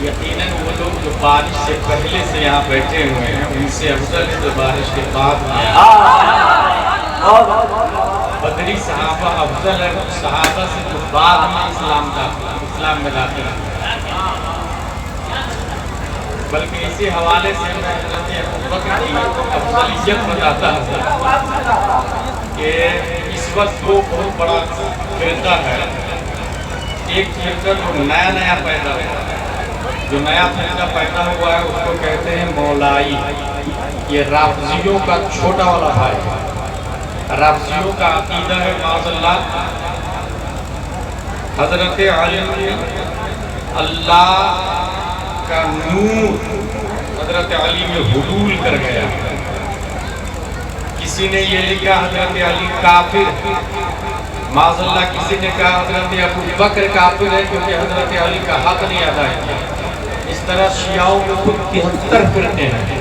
یقیناً وہ لوگ جو بارش سے پہلے سے یہاں بیٹھے ہوئے ہیں ان سے افضل ہے جو بارش کے بعد بدری صحابہ افضل ہے صحابہ سے جو بعد میں اسلام میں داخل ہے. بلکہ اسی حوالے سے میں حضرت ابوبکر کی افضلیت بتاتا ہوں کہ اس وقت وہ بہت بڑا فرقہ ہے. ایک فرقہ جو نیا پیدا ہوا ہے, جو نیا فرقہ پیدا ہوا ہے اس کو کہتے ہیں مولائی. یہ رافضیوں کا چھوٹا والا بھائی ہے. رافضیوں کا عقیدہ ہے معاذ اللہ حضرت علی اللہ کا نور حضرت علی میں حلول کر گیا. کسی نے یہ لکھا حضرت علی کافر, معاذ اللہ کسی نے کہا حضرت ابوبکر کافر ہے کیونکہ حضرت علی کا حق نہیں ادا کیا. اس طرح شیعوں میں خود 73 فرقے ہیں.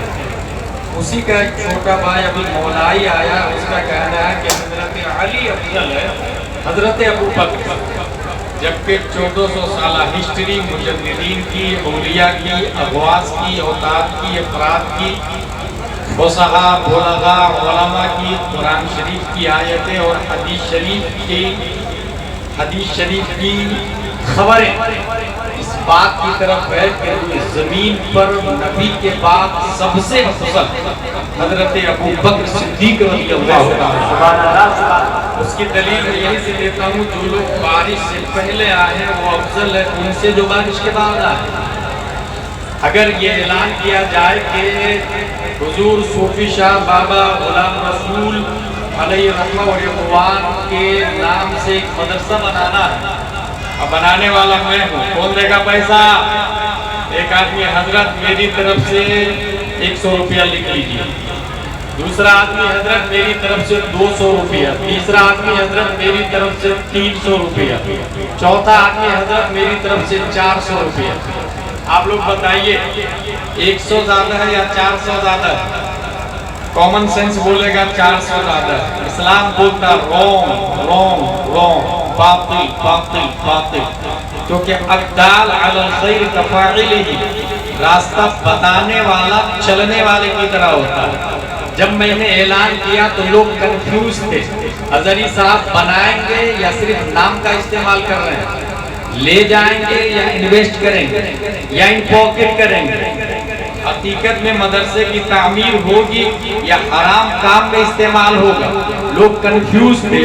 اسی کا ایک چھوٹا بھائی ابھی مولائی آیا, اس کا کہنا ہے کہ حضرت علی افضل ہے حضرت ابوبکر, جبکہ 1400 سالہ ہسٹری مجددین کی, اولیاء کی, اغواث کی, اوتاد کی, افراد کی, فصحاء, بلغاء, علماء کی, قرآن شریف کی آیتیں اور حدیث شریف کی خبریں اس بات کی طرف ہے کہ زمین پر نبی کے بعد سب سے افضل حضرت ابوبکر صدیق رضی اللہ عنہ. اس کی دلیل میں یہی سے دیتا ہوں جو لوگ بارش سے پہلے آئے ہیں وہ افضل ہے ان سے جو بارش کے بعد آئے. اگر یہ اعلان کیا جائے کہ حضور صوفی شاہ بابا غلام رسول علیہ رحمہ و رضوان کے نام سے ایک مدرسہ بنانا ہے, اب بنانے والا میں ہوں, کون دے گا پیسہ؟ ایک آدمی حضرت میری طرف سے 100 روپیہ لکھ لیجیے, دوسرا آدمی حضرت میری طرف سے 200 روپیہ, تیسرا آدمی حضرت میری طرف سے 300 روپیہ, چوتھا آدمی حضرت میری طرف سے 400 روپیہ. آپ لوگ بتائیے 100 زیادہ ہے یا 400 زیادہ ہے؟ کامن سینس بولے گا 400 زیادہ ہے. اسلام بولتا رونگ, باطل, کیونکہ الدال علی الخیر کفاعلہ, راستہ بتانے والا چلنے والے کی طرح ہوتا ہے. جب میں نے اعلان کیا تو لوگ کنفیوز تھے, ازہری صاحب بنائیں گے یا صرف نام کا استعمال کر رہے ہیں, لے جائیں گے یا انویسٹ کریں گے یا ان پاکٹ کریں گے. حقیقت میں مدرسے کی تعمیر ہوگی یا حرام کام میں استعمال ہوگا. لوگ کنفیوز تھے,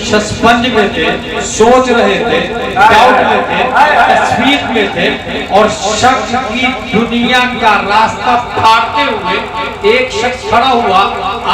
شسپنج میں تھے, سوچ رہے تھے, ڈاؤٹ میں تھے, تشویش میں تھے, اور شک کی دنیا کا راستہ پھاڑتے ہوئے ایک شخص کھڑا ہوا,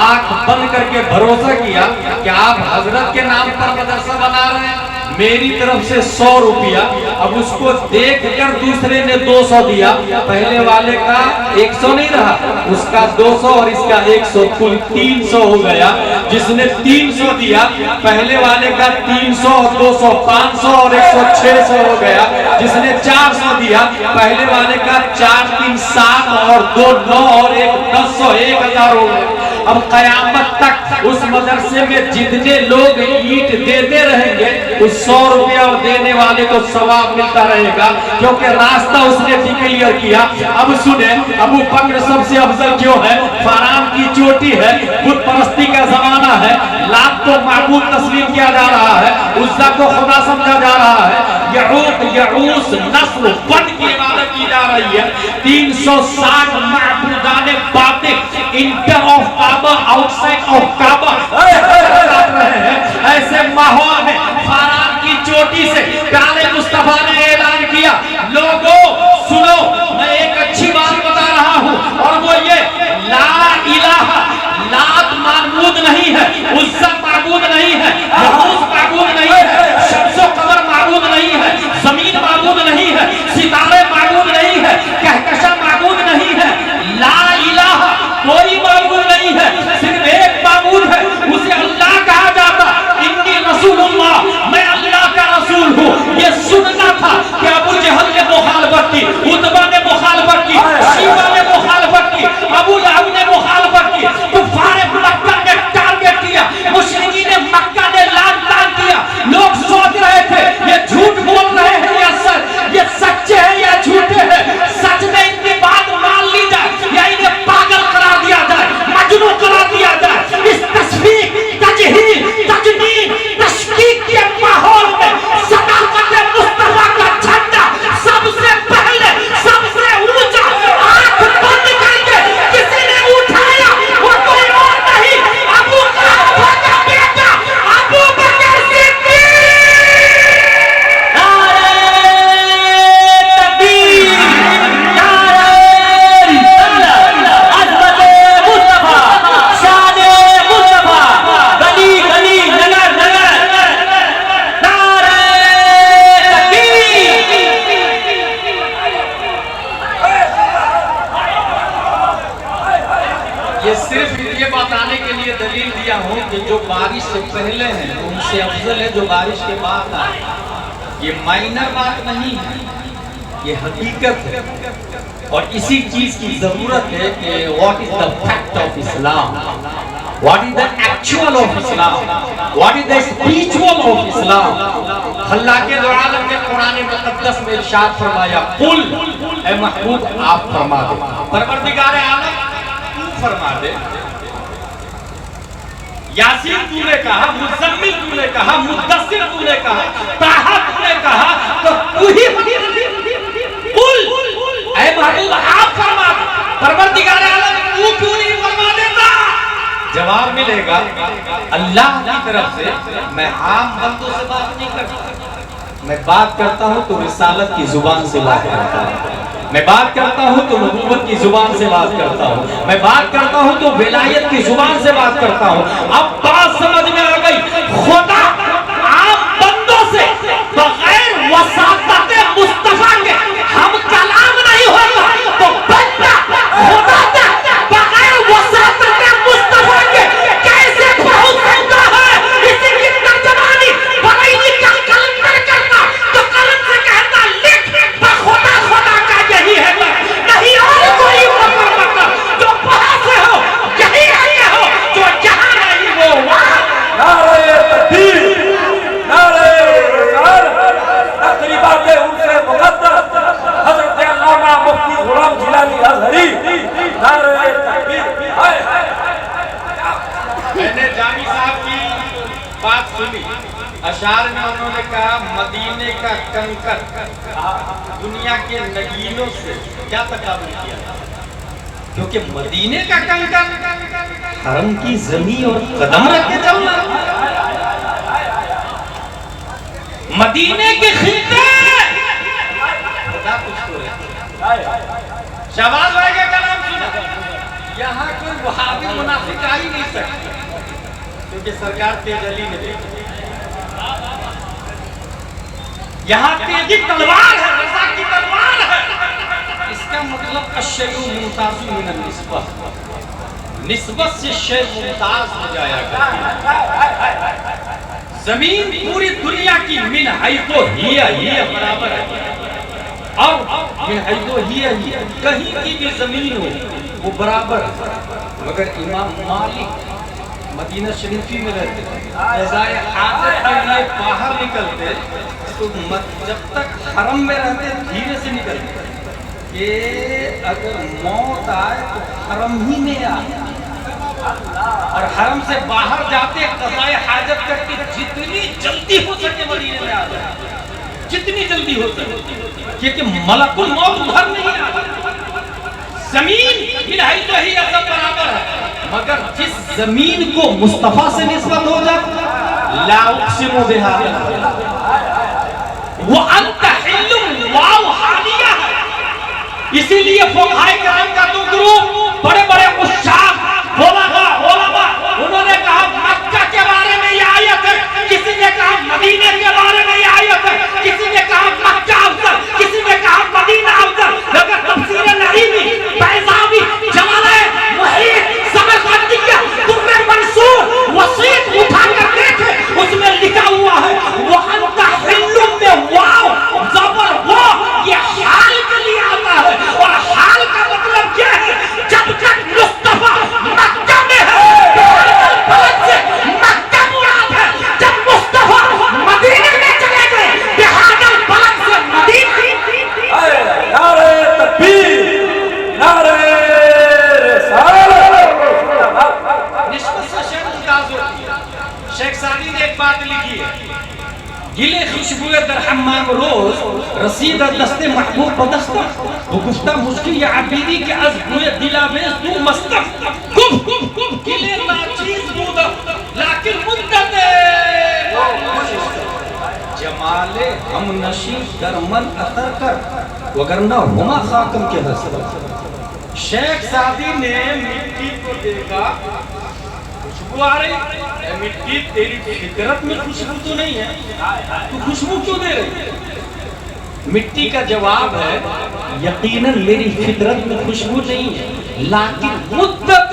آنکھ بند کر کے بھروسہ کیا کہ آپ حضرت کے نام پر مدرسہ بنا رہے ہیں, میری طرف سے 100 روپیہ. اب اس کو دیکھ کر دوسرے نے 200 دیا, پہلے والے کا 100 نہیں رہا, اس کا 200 اور اس کا 100, کل 300 ہو گیا. جس نے 300 دیا پہلے والے کا 300 اور 200 500 اور 100 600 ہو گیا. جس نے 400 دیا پہلے والے کا 4 3 7 اور 2 9 اور 1 10 1000 ہو گیا. اب قیامت تک اس مدرسے میں جتنے لوگ اینٹ دیتے رہیں گے اس 100 روپیہ دینے والے کو ثواب ملتا رہے گا, کیونکہ راستہ اس نے کلیئر کیا. اب سنیں ابوبکر سب سے افضل کیوں ہے؟ فاران کی چوٹی ہے, بت پرستی کا زمانہ ہے, لات کو معبود تسلیم کیا جا رہا ہے, عزا کو خدا سمجھا جا رہا ہے, یعوق نصر ود کی عبادت کی جا رہی ہے. 360 معبودان باطل انٹر آف کعبہ آؤٹ سائڈ آف کعبہ ایسے ماحول میں فاران کی چوٹی سے پیارے مصطفیٰ نے اعلان کیا, لوگوں سنو میں ایک اچھی بات بتا رہا ہوں, اور وہ یہ لا الہ, لات معبود نہیں ہے, عزا معبود نہیں ہے, یغوث معبود نہیں ہے, شمس و قمر معبود نہیں ہے, زمین معبود نہیں ہے, ستارے معبود نہیں ہے, کہکشاں معبود نہیں ہے. لا الہ کوئی معبود نہیں ہے, صرف ایک معبود ہے, اسے اللہ کہا جاتا. انی رسول اللہ, میں اللہ کا رسول ہوں. یہ سننا تھا کہ ابو جہل نے مخالفت کی, عتبہ نے مخالفت کی, شیبہ نے مخالفت کی, ابو لہب نے مخالفت کی, کفار مکہ نے ٹارگٹ کیا, مشرکین مکہ نے لعن طعن کیا. لوگ سوچ رہے تھے یہ جھوٹ بول رہے ہیں یا سچ, یہ سچے ہیں یا جھوٹے ہیں. یہ صرف یہ بتانے کے لیے دلیل دیا ہوں کہ جو بارش سے پہلے ہیں ان سے افضل ہے جو بارش کے بعد آئے. یہ مائنر بات نہیں ہے, یہ حقیقت ہے. اور اسی چیز کی ضرورت ہے کہ what is the fact of Islam, what is the actual of Islam, what is the spiritual of Islam. اللہ کے دو عالم نے قرآن مقدس میں ارشاد فرمایا قل اے محبوب آپ فرما دے, پروردگار عالم تو فرما دے. یاسین تو نے کہا, مزمل تو نے کہا, مدثر تو نے کہا, طٰہٰ تو نے کہا, تو تو ہی قل اے محبوب آپ فرما دے. پروردگار عالم تو کیوں نہیں فرما دیتا؟ جواب ملے گا اللہ کی طرف سے. میں عام بندوں سے بات نہیں کرتا, میں بات کرتا ہوں تو رسالت کی زبان سے بات کرتا ہوں, میں بات کرتا ہوں تو نبوت کی زبان سے بات کرتا ہوں, میں بات کرتا ہوں تو ولایت کی زبان سے بات کرتا ہوں. اب بات سمجھ میں آ گئی. خدا عام بندوں سے بغیر وساطت مصطفیٰ کے ہم کلام نہیں ہوگا, تو بندہ خدا تک بغیر وساطت مصطفیٰ کے کیسے پہنچ سکتا ہے؟ اسی کی ترجمانی بریلی کا کلندر کرنا تو قلم سے کہتا لکھ خدا خدا کا یہی ہے, نہیں اور کوئی مطلب جو وہاں سے ہو یہی آئے ہو, جو جہاں نہیں وہ وہاں. نعرہ تکبیر, نعرہ رسالت. تقریبات عرص مقدس حضرت علامہ مفتی غلام جیلانی ازہری. نعرہ تکبیر. میں نے جامی صاحب کی بات سنی, اشعار میں انہوں نے کہا مدینے کا کنکر دنیا کے نگینوں سے کیا تقابل کیا, کیونکہ مدینے کا کنکر حرم کی زمین اور قدم رکھ کے چلنا, مدینے کے خطے خدا کچھ کو رہے. شہباز بھائی کا کلام سنا, یہاں کوئی وہابی منافق آ ہی نہیں سکتا کیونکہ سرکار تیز علی نے دیکھی. یہاں تیزی تلوار ہے, رضا کی تلوار ہے. اس کا مطلب الشیء ممتاز من النسبت, نسبت سے شیء ممتاز ہو جایا کرتی. زمین پوری دنیا کی من حیث ہی برابر ہے, اور من حیث ہی کہیں کی بھی زمین ہو وہ برابر ہے. مگر امام مالک مدینہ شریفی میں رہتے ہیں, قضائے حاجت کے لیے باہر نکلتے تو جب تک حرم میں رہتے دھیرے سے نکلتے کہ اگر موت آئے تو حرم ہی میں آئے, اور حرم سے باہر جاتے قضائے حاجت کر کے جتنی جلدی ہو سکے مدینے میں آ جائے, جتنی جلدی ہو سکے, کیونکہ ملک الموت ادھر نہیں آتا. زمین الہی تو ہی سب برابر ہے, مگر جس زمین کو مصطفیٰ سے نسبت ہو جائے لا اقسم بہذا وانت حل واو حالیہ ہے. اسی لیے فقہائے کرام کا دو گروپ بڑے بڑے عشاق علماء انہوں نے کہا مکہ کے بارے میں یہ آیت ہے, کسی نے کہا مدینے کے بارے میں یہ آیت ہے, کسی نے کہا مکہ افضل, کسی نے کہا مدینہ افضل. مگر تفسیر نعیمی, بیضاوی, جلالین, محیط, سمرقندیہ, در منصور, وسیط اٹھا کر دیکھے اس میں لکھا ہوا ہے وَأَنْتَ حِلٌّ میں واو زبر وہ یہ حال کے لیے آتا ہے, اور حال کا مطلب کیا ہے؟ جب تک مصطفیٰ مکہ میں ہے بہادر سے مکہ مراد ہے, جب مصطفیٰ مدینے میں چلے گئے بہادر بلد سے مدینہ. نعرہ تکبیر, نعرہ رسالت. نسبت سے شیخ ممتاز ہوتی ہے. شیخ سعدی نے ایک بات لکھی ہے, گلے خوشبوئے در حمام روز رسید دست محبوب بدستہ, وہ گفتہ مشکی یا عبیدی کے از بوئے دلاویز تو مستق, گلے ناچیز بودا لیکن مدت جمال ہم نشی درمن اثر کر وگرنہ ہما خاکم کے حسر. شیخ سعدی نے مٹی کو دیکھا, خوشبو آ رہی, اے مٹی تیری فطرت میں خوشبو تو نہیں ہے, تو خوشبو کیوں دے رہی؟ مٹی کا جواب ہے یقیناً میری فطرت میں خوشبو نہیں ہے, لیکن مدت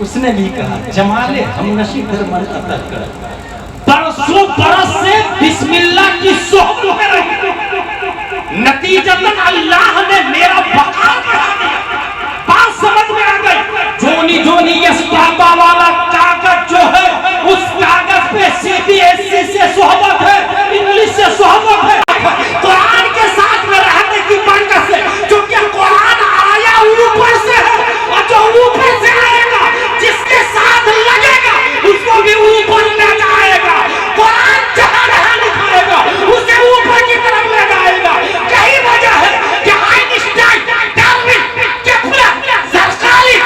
اس نے بھی کہا جمال ہمنشی درمن عطا کر، برسوں برس سے بسم اللہ کی صحبت میں رہی، نتیجتاً اللہ نے میرا بقا کرا دیا۔ بات سمجھ میں آ گئی؟ جونی جونی یس بابا والا کاغذ جو ہے اس کاغذ پہ CBSE سے صحبت ہے، انگلش سے صحبت ہے، قرآن کے ساتھ میں رہنے کی برکت سے، کیونکہ قرآن آیا اوپر سے ہے، اور جو اوپر سے آئے گا جس کے ساتھ لگے گا اس کو بھی اوپر لے جائے گا۔ قرآن جہاں جہاں لکھائے گا اسے اوپر کی طرف لے جائے گا۔ یہی وجہ ہے کہ آئنسٹائن، ڈارون، کیپلر، زرقالی،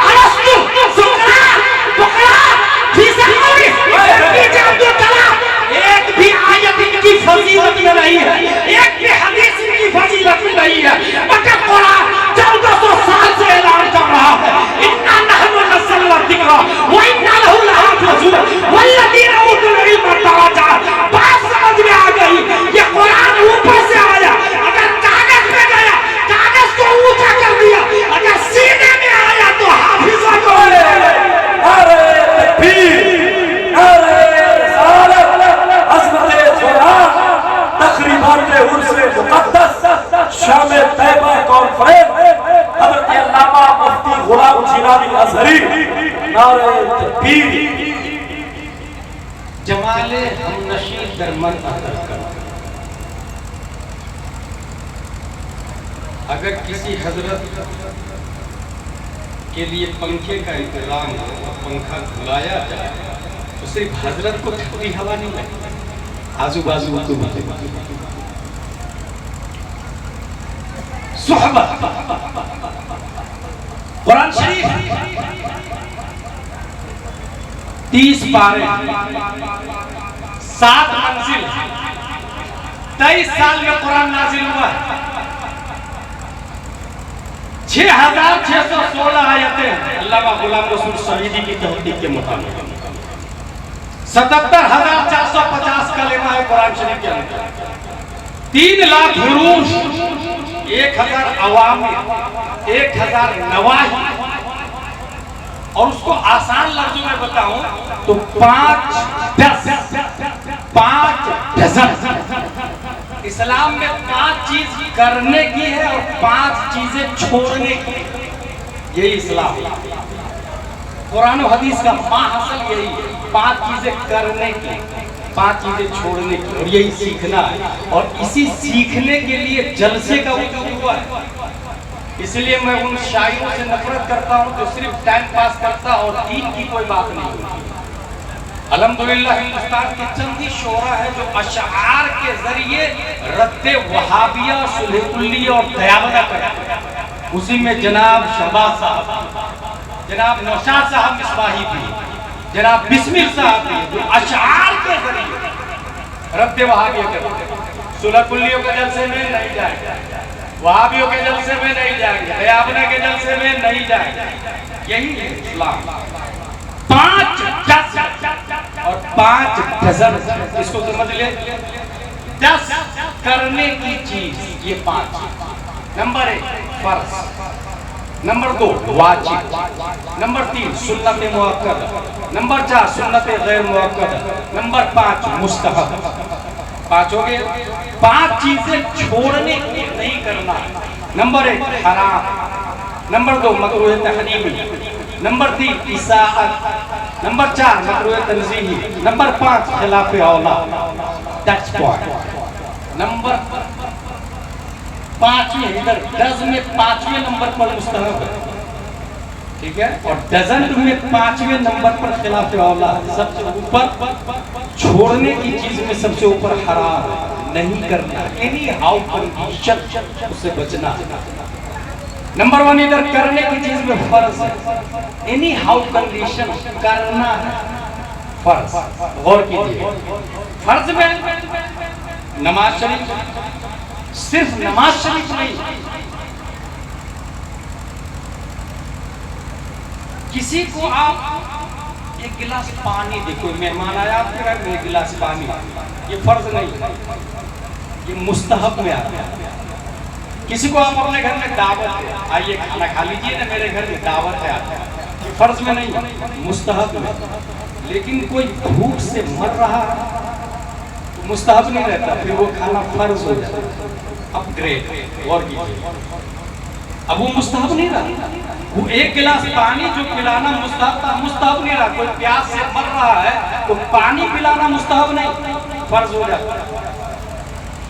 ارسطو، سقراط، بقراط، فیثاغورس، APJ عبدالکلام، ایک بھی آیت ان کی فضیلت میں نہیں ہے، ایک بھی حدیث ان کی فضیلت میں نہیں ہے، مگر قرآن 1400 سال سے اعلان کر رہا ہے اِنَّا نَحْنُ نَزَّلْنَا الذِّکْرَ وَإِنَّا لَهُ لَحَافِظُونَ وَالَّذِينَ أُوتُوا الْعِلْمَ دَرَجَاتٍ۔ بات سمجھ میں آ گئی، یہ قرآن اوپر سے آیا، اگر کاغذ میں گیا کاغذ کو اونچا کر دیا، اگر سینے میں آیا تو حافظہ کو لے گیا۔ نعرہ تکبیر، نعرہ رسالت، عظمت قرآن، تقریبات عرس مقدس، شام طیبہ کانفرنس، حضرت علامہ مفتی غلام جیلانی ازہری، نعرہ تکبیر۔ جمال ہمنشی درمن عطا کر۔ اگر کسی حضرت کے لیے پنکھے کا انتظام ہو اور پنکھا بلایا جائے تو صرف حضرت کو ٹھنڈی ہوا نہیں لگتی، آزو بازو کو بھی۔ صحبت، قرآن شریف 30 پارے، 7 منزل، 23 سال میں قرآن نازل ہوا ہے، 6616 آیتیں علامہ غلام رسول سعیدی کی تحقیق کے مطابق، 77,450 کلمہ ہے قرآن شریف کے اندر، 3 لاکھ حروف، 1000 عوامر، 1000 نواہی، اور اس کو آسان لفظوں میں بتاؤں تو 5 ڈزن۔ اسلام میں 5 چیز کرنے کی ہے اور 5 چیزیں چھوڑنے کی ہے، یہی اسلام ہے۔ قرآن و حدیث کا ماحصل یہی ہے، 5 چیزیں کرنے کی، 5 چیزیں چھوڑنے کی، اور یہی سیکھنا ہے، اور اسی سیکھنے کے لیے جلسے کا وجود ہوا ہے۔ اس لیے میں ان شاعروں سے نفرت کرتا ہوں جو صرف ٹائم پاس کرتا اور دین کی کوئی بات نہیں ہوتی۔ الحمدللہ ہندوستان کے چند ہی شعراء ہیں جو اشعار کے ذریعے رد وہابیہ، صلح کلیہ اور دیابدہ کرتے ہیں۔ اسی میں جناب شہباز صاحب، جناب نوشاد صاحب مصباحی بھی، جناب بسمل صاحب بھی، جو اشعار کے ذریعے رد وہابیہ کرتے ہیں۔ صلح کلیہ کے جلسے میں نہیں جائیں گے، وہابیوں کے جلسے میں نہیں جائیں گے، دیابدہ کے جلسے میں نہیں جائیں گے، یہی ہے اسلام۔ 5 ڈزن اور 5 ڈزن، اس کو سمجھ لیں، 10 کرنے کی چیز، یہ 5۔ نمبر 1 فرض، نمبر 2 واجب، نمبر 3 سنت مؤکدہ، نمبر 4 سنت غیر مؤکدہ، نمبر 5 مستحب۔ 5 ہو گئے۔ 5 چیزیں چھوڑنے کی نہیں کرنا۔ نمبر 1 حرام، نمبر 2 مکروہ تحریمی، نمبر 3 اساءت، نمبر 4 مکروہ تنزیہی، نمبر 5 خلاف اولا۔ Touch point. نمبر 5ویں، ادھر ڈز میں 5ویں نمبر پر مستحب ہے، ٹھیک ہے، اور ڈزن میں 5ویں نمبر پر خلاف اولا، سب سے اوپر چھوڑنے کی چیز میں سب سے اوپر حرام ہے، نہیں کرنا، اینی ہاؤ کنڈیشن اس سے بچنا۔ نمبر 1 ادھر کرنے کی چیز میں فرض ہے، اینی ہاؤ کنڈیشن کرنا ہے، فرض۔ غور کیجئے، فرض میں نماز شریف، صرف نماز شریف نہیں، کسی کو آپ ایک گلاس پانی دے، کوئی مہمان آیا آپ کے گھر، ایک گلاس پانی، یہ فرض نہیں، یہ مستحب میں آتا ہے۔ کسی کو آپ اپنے گھر میں دعوت دیں، آئیے کھانا کھا لیجئے نا، میرے گھر میں دعوت ہے آپ، یہ فرض میں نہیں مستحب میں. لیکن کوئی بھوک سے مر رہا تو مستحب نہیں رہتا, پھر وہ کھانا فرض ہو جاتا. اپ گریڈ غور کیجیے, اب وہ مستحب نہیں رہا. وہ ایک گلاس پانی جو پلانا مستحب تھا, مستحب نہیں رہا. کوئی پیاس سے مر رہا ہے تو پانی پلانا مستحب نہیں, فرض ہو جاتا.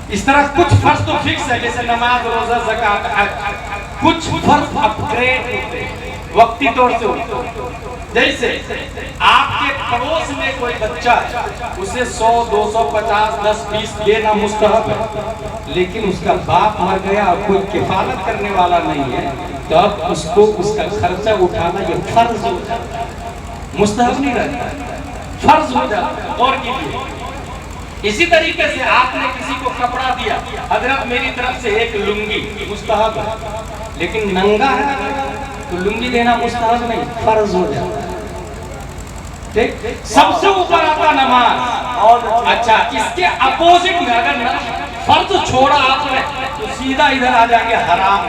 اس طرح کچھ فرض تو فکس ہے, جیسے نماز, روزہ, زکات, حج. کچھ فرض اپ گریڈ ہوتے ہیں, وقتی طور سے ہوتے ہیں. جیسے آپ کے پڑوس میں کوئی بچہ ہے, اسے 100, 200, 50, 10, 20 دینا مستحب ہے, لیکن اس کا باپ مر گیا اور کوئی کفالت کرنے والا نہیں ہے, تو اب اس کو اس کا خرچہ اٹھانا یہ فرض ہو جاتا ہے, مستحب نہیں رہتا, فرض ہو جاتا ہے. اور کیجیے اسی طریقے سے آپ نے کسی کو کپڑا دیا, حضرت میری طرف سے ایک لنگی, مستحب ہے, لیکن ننگا ہے تو لنگی دینا مستحب نہیں, فرض ہو جاتا ہے. سب سے اوپر آتا نماز. اچھا, اس کے اپوزٹ میں اگر فرض چھوڑا آپ نے تو سیدھا ادھر آ جائیں گے حرام.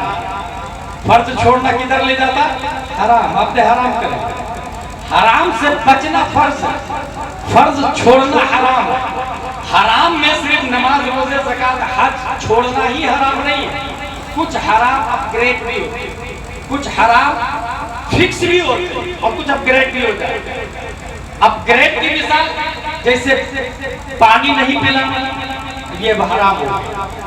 فرض چھوڑنا کدھر لے جاتا, حرام. آپ نے حرام کریں, حرام سے بچنا فرض ہے, فرض چھوڑنا حرام ہے. حرام میں صرف نماز, روزے, زکات, حج چھوڑنا ہی حرام نہیں ہے. کچھ حرام اپ گریڈ بھی ہوتے ہیں, کچھ حرام فکس بھی ہوتے ہیں, اور کچھ اپ گریڈ بھی ہوتا ہے. اپ گریڈ کی مثال جیسے پانی نہیں پلانا, یہ حرام ہو.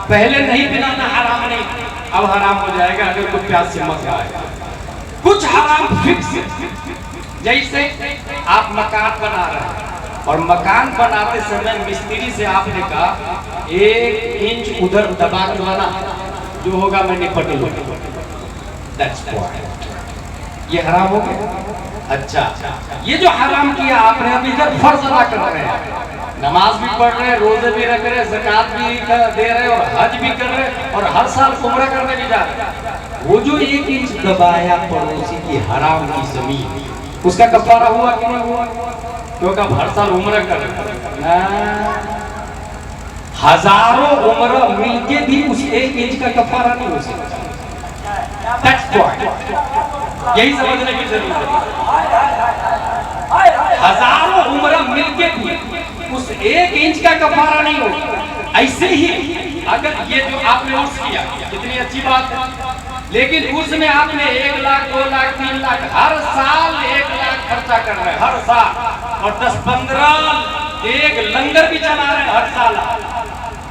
پہلے نہیں پلانا حرام نہیں, اب حرام ہو جائے گا اگر کوئی پیاس سے مر جائے گا. کچھ حرام فکس, جیسے آپ مکان بنا رہے ہیں اور مکان بناتے سمے مستری سے آپ نے کہا 1 انچ ادھر دبا کے بنا, جو ہوگا میں نپٹ لوں گا. That's point. یہ حرام ہو گیا. اچھا, یہ جو حرام کیا آپ نے, ابھی جب فرض ادا کر رہے ہیں, نماز بھی پڑھ رہے ہیں, روزے بھی رکھ رہے ہیں, زکات بھی دے رہے ہیں, اور حج بھی کر رہے ہیں, اور ہر سال عمرہ کرنے بھی جا رہے ہیں. وہ جو 1 انچ دبایا پڑوسی کی حرام کی زمین, اس کا کفارہ ہوا کہ نہیں ہوا؟ کیونکہ اب ہر سال عمرہ کر رہے ہیں, ہزاروں عمرہ مل کے بھی اس 1 انچ کا کفارہ نہیں ہو سکتا. That's point. یہی سمجھنے کی ضرورت ہے. ہزاروں عمرہ مل کے بھی اس 1 انچ کا کفارہ نہیں ہوگا. ایسے ہی اگر یہ جو آپ نے عرض کیا, کتنی اچھی بات ہے, لیکن اس میں آپ نے 1 لاکھ, 2 لاکھ, 3 لاکھ, ہر سال 1 لاکھ خرچہ کر رہے ہیں, ہر سال, اور 10-15 ایک لنگر بھی چلا رہے ہیں ہر سال.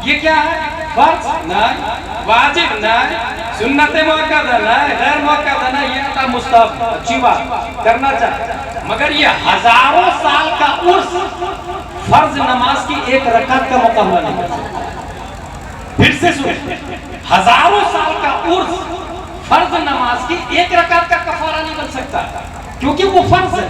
یہ کیا ہے؟ فرض نہیں, واجب نہیں, سنت موقع نہیں, غیر موقع نہیں, یہ تھا مستحب. اچھی بات کرنا چاہتے, مگر یہ ہزاروں سال کا عرص فرض نماز کی 1 رکعت کا مقابلہ نہیں کر سکتا. پھر سے سنیں, ہزاروں سال کا عرص فرض نماز کی 1 رکعت کا کفارہ نہیں بن سکتا, کیونکہ وہ فرض ہے.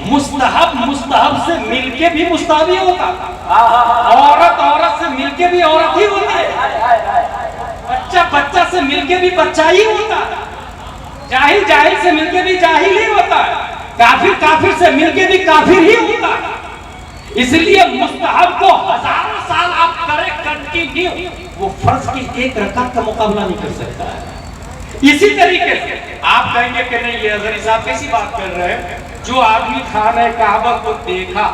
مستحب سے مل کے بھی مستحب ہی ہوتا, عورت سے مل کے بھی عورت ہی ہوتی ہے, بچہ سے مل کے بھی بچہ ہی ہوتا ہے, جاہل سے مل کے بھی جاہل ہی ہوتا ہے, کافر سے مل کے بھی کافر ہی ہوتا ہے. اس لیے مستحب کو ہزاروں سال آپ کریں کنٹینیو, وہ فرض کی 1 رکعت کا مقابلہ نہیں کر سکتا ہے. اسی طریقے سے آپ کہیں گے کہ نہیں, یہ حضرت صاحب کیسی بات کر رہے ہیں, جو آدمی خانہ کعبہ کو دیکھا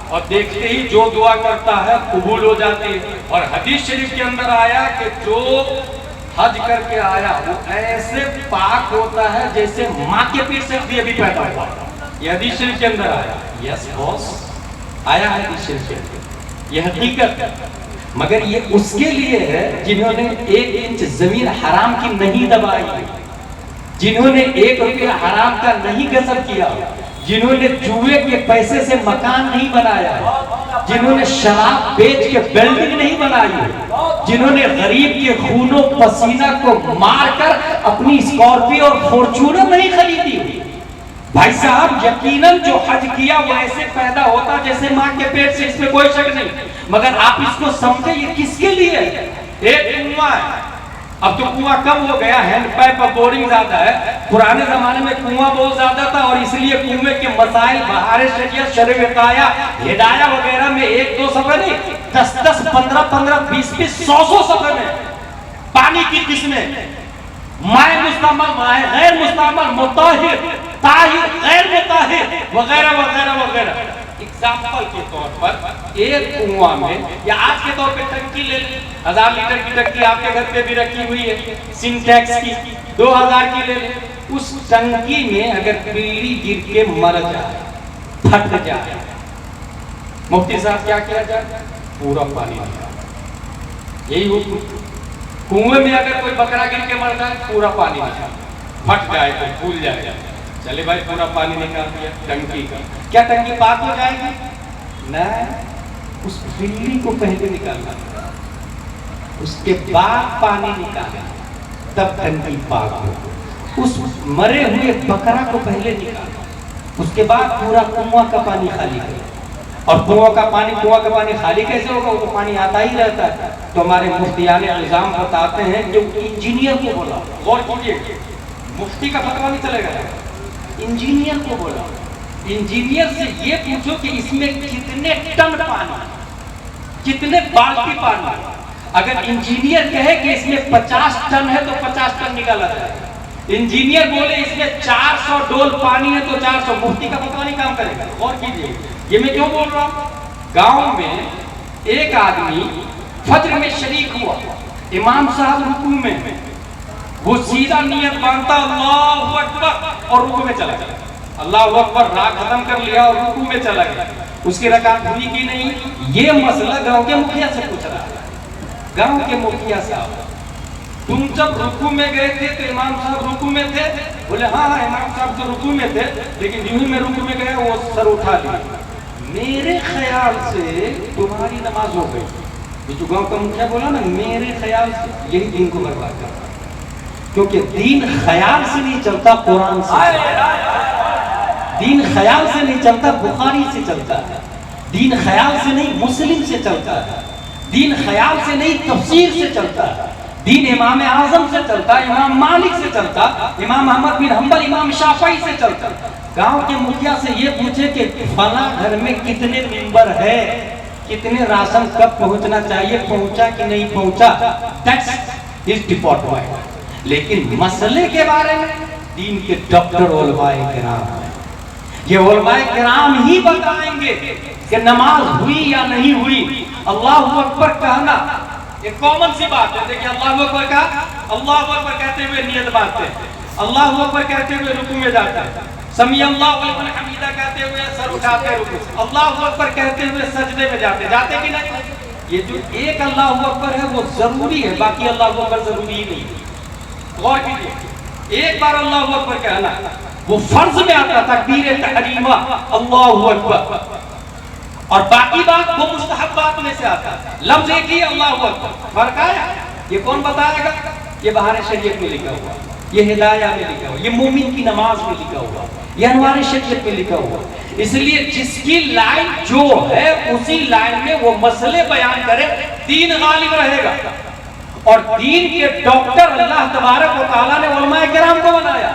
اور دیکھتے ہی جو دعا کرتا ہے قبول ہو جاتی ہے. اور حدیث شریف کے اندر آیا کہ جو حج کر کے آیا وہ ایسے پاک ہوتا ہے جیسے ماں کے پیٹ سے ابھی پیدا ہوا. یہ حدیث شریف کے اندر آیا. یس باس, آیا ہے حدیث شریف کے اندر, یہ حقیقت ہے. مگر یہ اس کے لیے ہے جنہوں نے 1 انچ زمین حرام کی نہیں دبائی, جنہوں نے 1 روپیہ حرام کا نہیں غصب کیا, جنہوں نے جوئے کے پیسے سے مکان نہیں بنایا, جنہوں نے شراب بیچ کے بلڈنگ نہیں بنائی, جنہوں نے غریب کے خون و پسینہ کو مار کر اپنی اسکارپیو اور فارچونر نہیں خریدی. بھائی صاحب یقیناً جو حج کیا وہ ایسے پیدا ہوتا جیسے ماں کے پیٹ سے, اس میں کوئی شک نہیں, مگر آپ اس کو سمجھے یہ کس کے لیے ہے. ایک کنواں ہے, اب تو کنواں کم ہو گیا, ہینڈ پائپ اور بورنگ زیادہ ہے. پرانے زمانے میں کنواں بہت زیادہ تھا, اور اس لیے کنویں کے مسائل بہار شریعت, شرع وقایہ, ہدایہ وغیرہ میں 1-2 صفحے نہیں, 10-10, 15-15, 20-20, 100 صفحے میں پانی کی قسمیں, مائع مستعمل, مائع غیر مستعمل, مطہر, طاہر غیر مطہر وغیرہ وغیرہ وغیرہ. اگزامپل کے طور پر ایک کنواں میں یا آج کے طور پہ ٹنکی لے لیں, 1000 لیٹر کی ٹنکی آپ کے گھر پہ بھی رکھی ہوئی ہے سنٹیکس کی, 2000 کی لے لیں. اس ٹنکی میں اگر بجلی گر کے مر جائے, پھٹ جائے, مفتی صاحب کیا کیا جائے؟ پورا پانی نکالا. یہی حکم. کنویں میں اگر کوئی بکرا گر کے مر جائے پورا پانی نکالا, پھٹ جائے تو پھول جائے, چلے بھائی پورا پانی نکال دیا ٹنکی کا, کیا ٹنکی پاک ہو جائے گی؟ نہیں, اس بلی کو پہلے نکالنا, اس کے بعد پانی نکالنا, تب ٹنکی پاک ہو. اس مرے ہوئے بکرا کو پہلے نکالنا, اس کے بعد پورا کنواں کا پانی خالی کرنا. اور کنواں کا پانی خالی کیسے ہوگا؟ وہ تو پانی آتا ہی رہتا ہے. تو ہمارے مفتیان اعظام بتاتے ہیں کہ انجینئر کو بولا, غور کیجیے, مفتی کا فتویٰ نہیں چلے گا, انجینئر کو بولا, انجینئر سے یہ پوچھو کہ اس میں کتنے ٹن پانی, کتنے بالٹی پانی. اگر انجینئر کہے کہ اس میں 50 ٹن ہے تو 50 ٹن نکالا جائے. انجینئر بولے اس میں 400 ڈول پانی ہے تو 400. مفتی کا فتویٰ نہیں کام کرے گا. غور کیجیے, یہ میں کیوں بول رہا ہوں؟ گاؤں میں ایک آدمی فجر میں شریک ہوا, امام صاحب رکوع میں, وہ سیدھا نیت باندھتا اللہ اکبر اور رکوع میں چلا گیا. اللہ اکبر راہ ختم کر لیا اور رکوع میں چلا گیا. اس کی رکعت ہوئی کی نہیں؟ یہ مسئلہ گاؤں کے مکھیا سے پوچھ رہا ہے. گاؤں کے مکھیا صاحب, تم جب رکوع میں گئے تھے تو امام صاحب رکوع میں تھے؟ بولے ہاں امام صاحب تو رکوع میں تھے, لیکن جو ہی میں رکوع میں گیا وہ سر اٹھا لیا. میرے خیال سے تمہاری نماز ہو گئی. یہ جو گاؤں کا مکھیا بولا نا, میرے خیال سے, یہی دین کو برباد کرتا. کیونکہ دین خیال سے نہیں چلتا, قرآن سے چلتا. دین خیال سے نہیں چلتا, بخاری سے چلتا ہے. دین خیال سے نہیں, مسلم سے چلتا ہے. دین خیال سے نہیں, تفسیر سے چلتا ہے. دین امام اعظم سے چلتا, امام مالک سے چلتا, امام احمد بن حنبل, امام شافعی سے چلتا. گاؤں کے مکھیا سے یہ پوچھے کہ فلاں گھر میں کتنے ممبر ہے, کتنے راشن کب پہنچنا چاہیے, پہنچا کہ نہیں پہنچا, دیٹس ہز ڈپارٹمنٹ. لیکن مسئلے کے بارے میں دین کے ڈاکٹر علماء کرام ہیں. یہ علماء کرام ہی بتائیں گے کہ نماز ہوئی یا نہیں ہوئی. اللہ اکبر کہنا ایک کامن سی بات ہے. دیکھیں اللہ اکبر کہا, اللہ اکبر کہتے ہوئے نیت باندھتے ہیں, اللہ اکبر کہتے ہوئے رکوع میں جاتے ہیں, سمیع اللہ لمن حمیدہ کہتے ہوئے سر اٹھاتے ہیں رکوع سے, اللہ اکبر کہتے ہوئے سجدے میں جاتے کہ نہیں؟ یہ جو ایک اللہ اکبر ہے وہ ضروری ہے, باقی اللہ اکبر ضروری ہی نہیں. غور کیجیے, ایک بار اللہ اکبر کہنا وہ فرض میں آتا, تکبیر تحریمہ اللہ اکبر, اور باقی بات وہ مستحبات میں سے آتا ہے. لفظ ایک ہی اللہ اکبر, فرق آیا؟ یہ کون بتائے گا؟ یہ بہار شریعت میں لکھا ہوا, یہ ہدایہ میں لکھا ہوا, یہ مومن کی نماز میں لکھا ہوا, یہ انوار شریعت میں لکھا ہوا. اس لیے جس کی لائن جو ہے اسی لائن میں وہ مسئلے بیان کرے, دین غالب رہے گا. اور دین کے ڈاکٹر اللہ تبارک و تعالیٰ نے علماء کرام کو بنایا.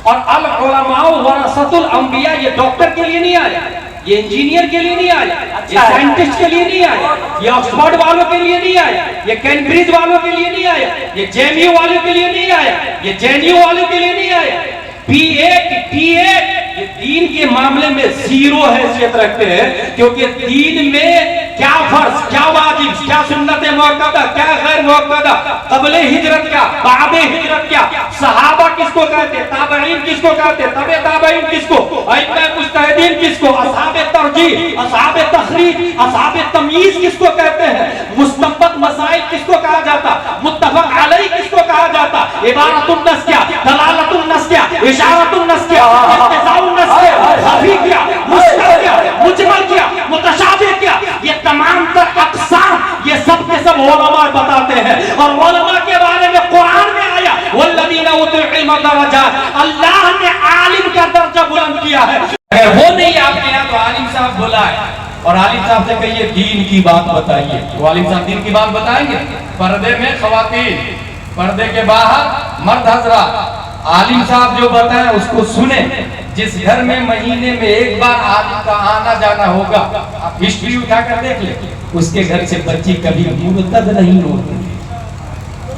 اور العلماء ورثۃ الانبیاء, یہ ڈاکٹر کے لیے نہیں آیا, یہ انجینئر کے لیے نہیں آیا, یہ سائنٹسٹ کے لیے نہیں آیا, یہ آکسفورڈ والوں کے لیے نہیں آیا, یہ کیمبرج والوں کے لیے نہیں آیا, یہ جے ایم یو والوں کے لیے نہیں آیا, یہ جے این یو والوں کے لیے نہیں آیا. بی ایڈ, ٹی ایڈ, یہ دین کے معاملے میں زیرو حیثیت رکھتے ہیں, کیونکہ دین میں کیا فرض, کیا واجب, کیا سنت موقدہ, کیا غیر موقدہ, قبل ہجرت کیا, بعد ہجرت کیا, صحابہ کس کو کہتے ہیں, تابعین کس کو کہتے ہیں, تبع تابعین کس کو, ائمہ مجتہدین کس کو, اصحاب ترجیح, اصحاب تخریج, اصحاب تمییز کس کو کہتے ہیں, مستنبط مسائل کس کو کہا جاتا, متفق علیہ کس کو کہا جاتا, عبارت النص کیا, دلالت النص کیا, اشارت النص کیا, اقتضاء النص کیا, خفی کیا, مشکل کیا, مجمل کیا, متشابہ کیا, یہ تمام تر اقسام یہ سب کے سب علماء بتاتے ہیں. اور علماء کے بارے میں قرآن میں آیا والذین اوتوا العلم درجات, اللہ نے عالم کا درجہ بلند کیا ہے. اگر وہ نہیں آپ کے یہاں تو عالم صاحب بلائے اور عالم صاحب سے کہیے دین کی بات بتائیے. تو عالم صاحب دین کی بات بتائیں گے. پردے میں خواتین, پردے کے باہر مرد حضرات, عالم صاحب جو بتائیں اس کو سنیں. جس گھر میں مہینے میں ایک بار عالم کا آنا جانا ہوگا, آپ ہسٹری اٹھا کر دیکھ لیں, اس کے گھر سے بچی کبھی مرتد نہیں ہوتی,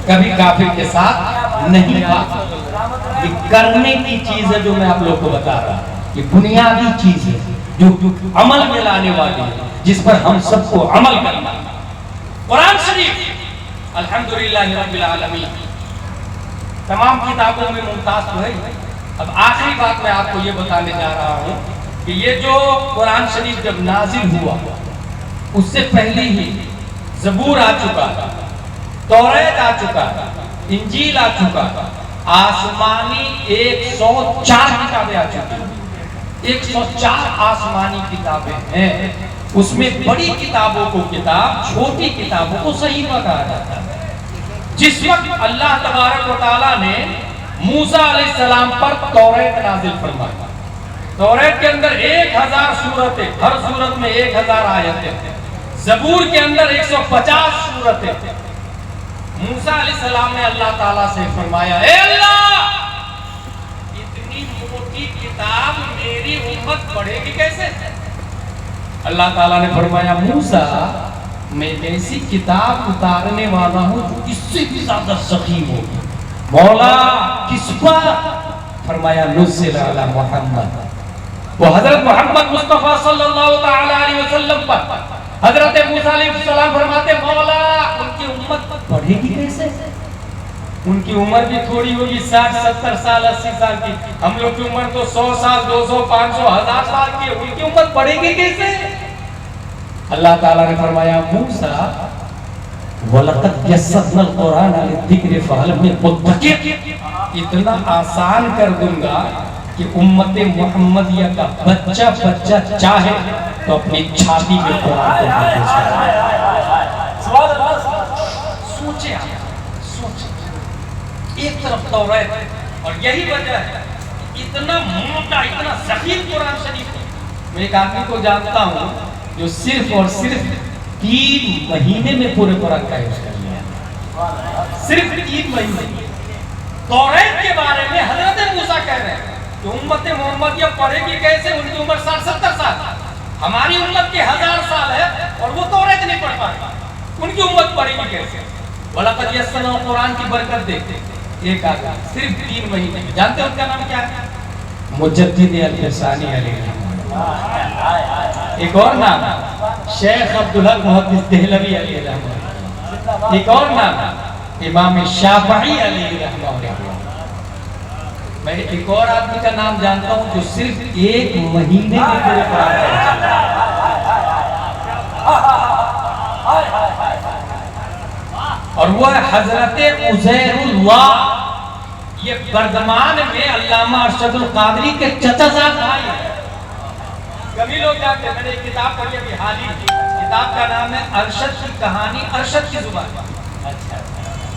کبھی کافر کے ساتھ نہیں آتی. یہ کرنے کی چیز ہے جو میں آپ لوگ کو بتا رہا ہوں، یہ بنیادی چیز ہے جو عمل میں لانے والی ہے، جس پر ہم سب کو عمل کرنا ہے۔ قرآن شریف الحمدللہ رب العالمین تمام کتابوں میں ممتاز تو ہے۔ اب آخری بات میں آپ کو یہ بتانے جا رہا ہوں کہ یہ جو قرآن شریف جب نازل ہوا اس سے پہلے ہی زبور آ چکا تھا، توریت آ چکا تھا، انجیل آ چکا تھا، آسمانی 104 کتابیں آ چکی ہیں، 104 آسمانی کتابیں ہیں۔ اس میں بڑی کتابوں کو کتاب، چھوٹی کتابوں کو صحیفہ کہا جاتا ہے۔ جس وقت اللہ تبارک و تعالیٰ نے موسیٰ علیہ السلام پر توریت نازل فرمایا، توریت کے اندر 1000 سورتیں، ہر سورت میں 1000 آیتیں، زبور کے اندر 150 سورتیں۔ موسیٰ علیہ السلام نے اللہ تعالیٰ سے فرمایا، اے اللہ اتنی موٹی کتاب میری امت پڑھے گی کیسے؟ اللہ تعالیٰ نے فرمایا، موسیٰ میں ایسی کتاب اتارنے والا ہوں جو اس سے بھی زیادہ سخی ہوگی۔ مولا کس پر؟ فرمایا نزل علی محمد، وہ حضرت محمد مصطفیٰ صلی اللہ تعالی علیہ وسلم پر۔ حضرت موسیٰ علیہ السلام فرماتے، مولا ان کی امت پڑھے گی کیسے؟ ان کی عمر بھی تھوڑی ہوگی، 60 70 سال 80 سال کی، ہم لوگ کی عمر تو 100 سال 200 500 1000 سال کی ہے، ان کی امت پڑھے گی کیسے؟ اللہ تعالیٰ نے فرمایا، موسیٰ وَلَقَدْ يَسَّرْنَا الْقُرْآنَ لِلذِّكْرِ فَهَلْ مِن مُدَّكِرٍ، اتنا آسان کر دوں گا کہ امت محمدیہ کا بچہ چاہے تو اپنی چھاتی پہ قرآن کو محفوظ کر۔ سوچیں ایک طرف توریت، اور یہی وجہ ہے اتنا موٹا اتنا ذخیر قرآن شریف ہے۔ میں ایک آدمی کو جانتا ہوں جو صرف اور صرف 3 مہینے میں پورے قرآن کا حفظ کر لیا، صرف 3 مہینے۔ توریت کے بارے میں حضرت موسیٰ کہہ رہے ہیں کہ امت محمدیہ پڑھے گی کیسے؟ ان کی عمر 60 70 سال، ہماری امت کے 1000 سال ہے اور وہ توریت نہیں پڑھ پائے، ان کی امت پڑھے گی کیسے؟ وَلَقَدْ يَسَّرْنَا الْقُرْآنَ کی برکت دیکھتے ایک آدمی صرف 3 مہینے میں، جانتے ہیں ان کا نام کیا ہے؟ مجدد الفسانی علیہ الرحمہ۔ ایک اور نام شیخ عبدالحق محدث دہلوی علیہ الرحمہ۔ ایک اور نام امام شافعی علیہ الرحمہ۔ میں ایک اور آدمی کا نام جانتا ہوں جو صرف 1 مہینے میں پورے قرآن کا اور وہ ہے حضرت عزیر اللہ۔ یہ بردمان میں علامہ ارشد القادری کے چچا زاد بھائی ہیں۔ کبھی لوگ جانتے ہیں، میں نے ایک کتاب پڑھی ابھی حال ہی، کتاب کا نام ہے ارشد کی کہانی ارشد کی زبان۔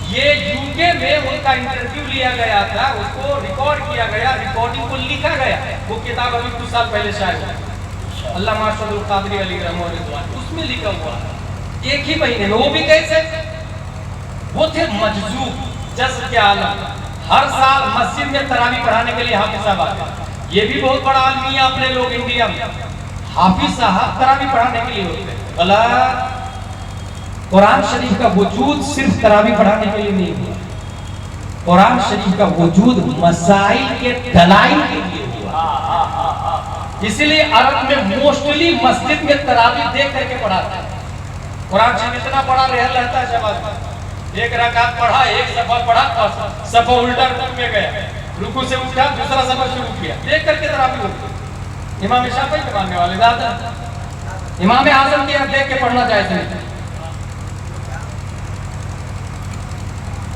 یہ یوکے میں ان کا انٹرویو لیا گیا تھا، اس کو ریکارڈ کیا گیا، ریکارڈنگ کو لکھا گیا، وہ کتاب ابھی کچھ سال پہلے شائع ہوئی، علامہ ارشد القادری علیہ رحمہ اللہ، اس میں لکھا ہوا ہے 1 ہی مہینے میں۔ وہ بھی کیسے؟ وہ تھے مجذوب، جذب کے عالم، ہر سال مسجد میں تراویح پڑھانے کے لیے حافظ صاحب آتے۔ یہ بھی بہت بڑا عالمی ہے اپنے لوگ انڈیا میں، حافظ صاحب تراویح پڑھانے کے لیے ہوتے ہیں۔ غلط، قرآن شریف کا وجود صرف تراویح پڑھانے کے لیے نہیں ہوا، قرآن شریف کا وجود مسائل کے دلائل کے لیے ہوا۔ اسی لیے عرب میں موسٹلی مسجد میں تراویح دیکھ کر کے پڑھاتے ہیں۔ قرآن شریف اتنا بڑا رحل رہتا ہے، جب 1 رکعت پڑھا، 1 صفحہ پڑھا، صفحہ الٹا رکوع میں گیا، رکوع سے اٹھا دوسرا صفحہ شروع کیا، دیکھ کر کے تراویح ہوتی۔ امام شافعی کے ماننے والے زیادہ، امام اعظم کی دیکھ کے پڑھنا جائز نہیں۔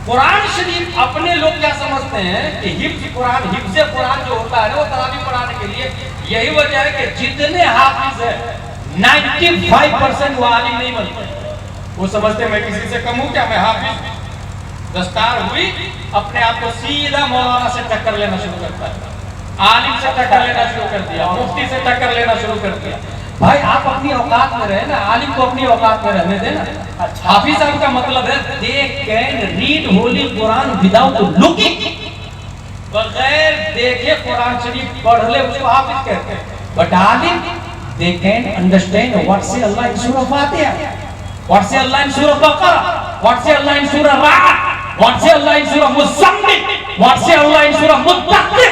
قرآن شریف اپنے لوگ کیا سمجھتے ہیں کہ حفظ قرآن جو ہوتا ہے وہ تراویح پڑھانے کے لیے، یہی وجہ ہے کہ جتنے حافظ ہیں 95% وہ عالم نہیں بنتے۔ وہ سمجھتے ہیں میں کسی سے کم ہوں کیا، میں حافظ، دستار ہوئی اپنے آپ کو سیدھا مولانا سے ٹکر لینا شروع کرتا ہے، عالم سے ٹکر لینا شروع کر دیا، مفتی سے ٹکر لینا شروع کر دیا۔ بھائی آپ اپنی اوقات میں رہے نا، عالم کو اپنی اوقات میں رہنے دیں نا۔ حافظ صاحب کا مطلب ہے they can read holy Quran without looking، بغیر دیکھے قرآن شریف پڑھ لے اس کو حافظ کہتے ہیں۔ But Alam they can understand what say Allah in Surah Fatiha, what say Allah in Surah Baqarah, what say Allah in Surah Ra'd، What say Allah in Surah Muzammil? What say Allah in Surah Muddaththir?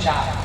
4,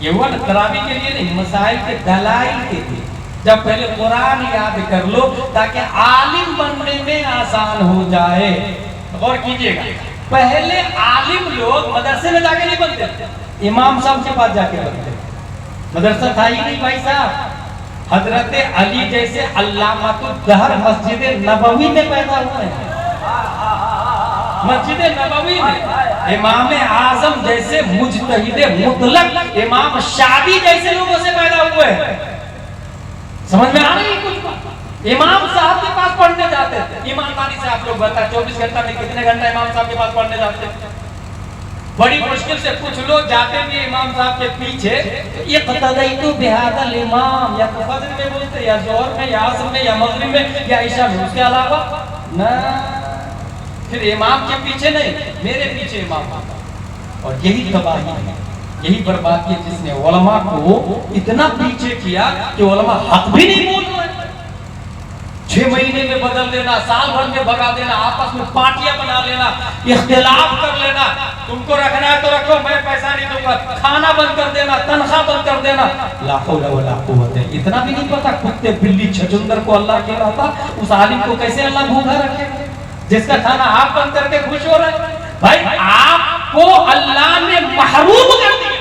یہ ہوا نا تراویح کے لیے نہیں، مسائل کے دلائل کے لیے. جب پہلے قرآن یاد کر لو تاکہ عالم بننے میں آسان ہو جائے. غور کیجئے گا، پہلے عالم لوگ مدرسے میں جا کے نہیں بنتے، امام صاحب کے پاس جا کے بنتے. مدرسہ تھا ہی نہیں بھائی صاحب. حضرت علی جیسے علامۃ الدہر مسجد نبوی میں پیدا ہوئے ہیں. مسجد نبوی میں امام اعظم جیسے مجتہد مطلق امام شافعی جیسے لوگوں سے پیدا ہوئے ہیں. سمجھ میں آ رہی ہے کچھ؟ امام صاحب کے پاس پڑھنے جاتے تھے. ایمانداری سے آپ لوگ بتائیں 24 گھنٹہ میں کتنے گھنٹہ امام صاحب کے پاس پڑھنے جاتے تھے؟ بڑی مشکل سے کچھ لوگ جاتے بھی امام صاحب کے پیچھے. اقتدیت بہذا الامام، یا تو فجر میں بولتے، یا ظہر میں، یا عصر میں، یا مغرب میں، یا عشاء میں. اس کے علاوہ نہ. پھر امام کے پیچھے نہیں، میرے پیچھے امام. اور یہی تباہی ہے، یہی بربادی ہے جس نے علماء کو اتنا پیچھے کیا کہ علماء حق بھی نہیں بول رہے. 6 مہینے میں بدل دینا، سال بھر میں بھگا دینا، آپس میں پارٹیاں بنا لینا، اختلاف کر لینا. تم کو رکھنا ہے تو رکھو، میں پیسہ نہیں دوں گا. کھانا بند کر دینا، تنخواہ بند کر دینا. لا حول ولا قوت. اتنا بھی نہیں پتا کتے بلی چھچندر کو اللہ کہہ رہا تھا، اس عالم کو کیسے اللہ بھوکا رکھے جس کا کھانا آپ بند کر کے خوش ہو رہے ہیں. بھائی آپ کو اللہ نے محروم کر دیا،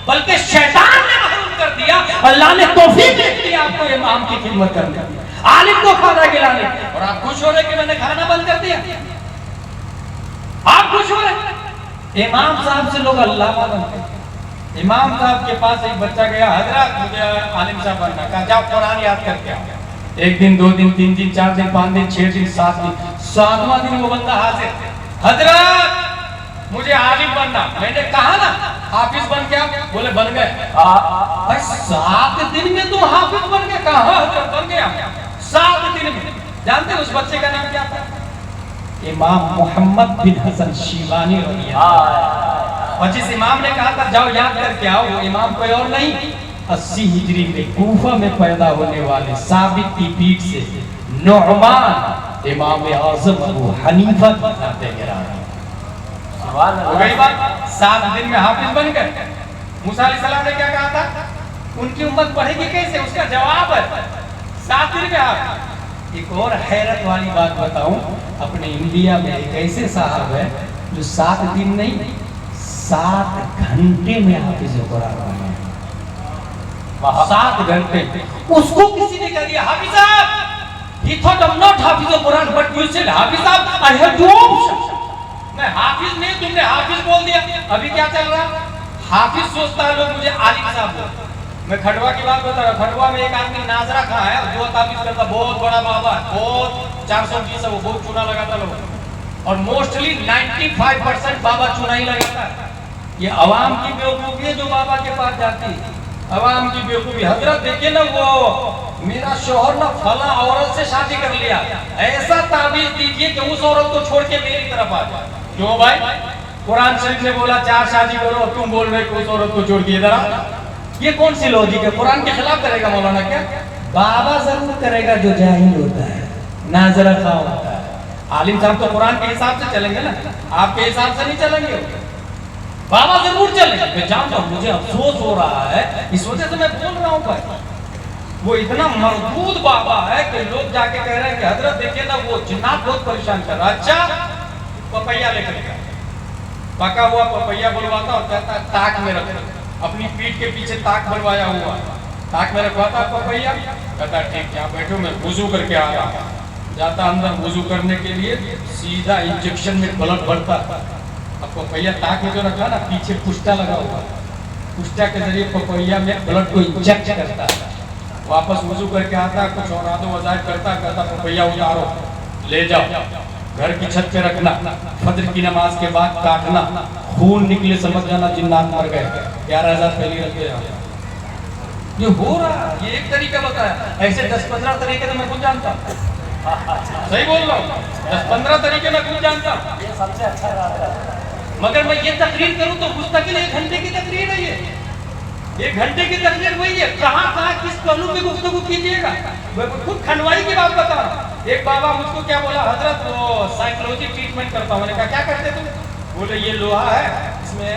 بلکہ شیطان نے محروم کر دیا. اللہ نے توفیق دی آپ کو امام کی خدمت کرنے کی، عالم کو کھانا کھلانے، اور آپ خوش ہو رہے کہ میں نے کھانا بند کر دیا. آپ خوش ہو رہے. امام صاحب سے لوگ اللہ بنتے. امام صاحب کے پاس ایک بچہ گیا، حضرت مجھے عالم صاحب بننا. کہا جاؤ قرآن یاد کر کے آؤ. 1 دن 2 دن 3 دن 4 دن 5 دن 6 دن 7 دن 7واں دن وہ بندہ حاضر. حضرت مجھے عالم بننا. میں نے کہا نا حافظ بن گیا. بولے بن گئے. 7 دن میں تم حافظ بن گئے؟ کہا حضرت بن گیا 7 دن میں. جانتے اس بچے کا نام کیا تھا؟ امام محمد بن حسن شیبانی رضی اللہ عنہ. اور جس امام نے کہا تھا جاؤ یاد کر کے آؤ، وہ امام کوئی اور نہیں، 80 ہجری میں کوفہ میں پیدا ہونے والے ثابت کی پیٹھ سے نعمان امام اعظم ابو حنیفہ کی ناتے گرامی. ہو گئی بات. 7 دن میں حافظ بن گئے. موسیٰ علیہ السلام نے کیا کہا تھا؟ ان کی امت بڑھے گی کیسے؟ اس کا جواب ہے 7 دن میں حافظ. ایک اور حیرت والی بات بتاؤں، اپنے انڈیا میں ایک ایسے صاحب ہے جو 7 دن نہیں 7 گھنٹے میں حافظ قرآن بنے. 7 گھنٹے. اس کو کسی نے کہہ دیا حافظ صاحب. He thought I'm not حافظ قرآن, but you said حافظ صاحب. I have 2 options. میں حافظ نہیں، تم نے حافظ بول دیا. ابھی کیا چل رہا؟ حافظ سوچتا ہے لوگ مجھے عالم صاحب بولتے. میں کھٹوا کی بات بتا رہا ہوں. کھٹوا میں ایک آدمی ناظرہ کھا ہے جو حافظ کرتا، بہت بڑا بابا ہے، بہت 420 ہے، وہ بہت چونا لگاتا لوگ. اور موسٹلی 95% بابا چونا ہی لگاتا ہے. یہ عوام کی بیوقوفی ہے جو بابا کے پاس جاتی ہے. عوام کی بیوقوفی. حضرت دیکھیں نا، وہ میرا شوہر نا فلاں عورت سے شادی کر لیا، ایسا تعویذ دیجیے کہ اس عورت کو چھوڑ کے میری طرف آ جائے. کیوں بھائی؟ قرآن شریف نے بولا 4 شادی کرو، تم بول رہے کہ اس عورت کو چھوڑ کے ادھر آ. یہ کون سی لوجک ہے؟ قرآن کے خلاف کرے گا مولانا کیا؟ بابا ضرور کرے گا جو جاہل ہوتا ہے، ناظرہ خواہ ہوتا ہے. عالم صاحب تو قرآن کے حساب سے چلیں گے نا، آپ کے حساب سے نہیں چلیں گے. بابا ضرور چلیں گے. میں جانتا ہوں، مجھے افسوس ہو رہا ہے، اس وجہ سے میں بول رہا ہوں بھائی. وہ اتنا مردود بابا ہے کہ لوگ جا کے کہہ رہے ہیں کہ حضرت دیکھیں نا وہ جنات بہت پریشان کر رہا. اچھا پپیا لے کر گیا، پکا ہوا پپیا بلواتا اور کہتا ہے تاک میں رکھو. اپنی پیٹھ کے پیچھے تاک بلوایا ہوا، تاک میں رکھواتا پپیا. کہتا ٹھیک ہے بیٹھو، میں وضو کر کے آ رہا. جاتا اندر وضو کرنے کے لیے، سیدھا انجیکشن میں بلڈ بڑھتا. اب پپیا تاک میں جو رکھا نا، پیچھے پشتا لگا ہوا، پشتا کے ذریعے پپیا میں بلڈ کو انجیکٹ کرتا ہے. واپس وضو کر کے آتا، کچھ اور آدھو وظائف کرتا، کہتا پپیا اتارو لے جاؤ گھر کی چھت پہ رکھنا، فجر کی نماز کے بعد کاٹنا، خون نکلے سمجھ جانا جنات مر گئے. 11,000 پہلی رکھ دے. یہ ہو رہا ہے. یہ ایک طریقہ بتایا. ایسے 10-15 طریقے تو میں کچھ جانتا ہوں. صحیح بول رہا ہوں، 10-15 طریقے میں کچھ جانتا ہوں. یہ سب سے اچھا رہا ہے. مگر میں یہ تقریر کروں تو مستقل 1 گھنٹے کی تقریر ہے. یہ 1 گھنٹے کی تقریر وہی ہے. کہاں کس پہلو پہ گفتگو کیجیے گا. میں خود کھنوائی کی بات بتا رہا ہوں. ایک بابا مجھ کو کیا بولا، حضرت وہ سائیکولوجی ٹریٹمنٹ کرتا ہوں. میں نے کہا کیا کرتے تم؟ بولے یہ لوہا ہے، اس میں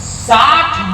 60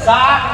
60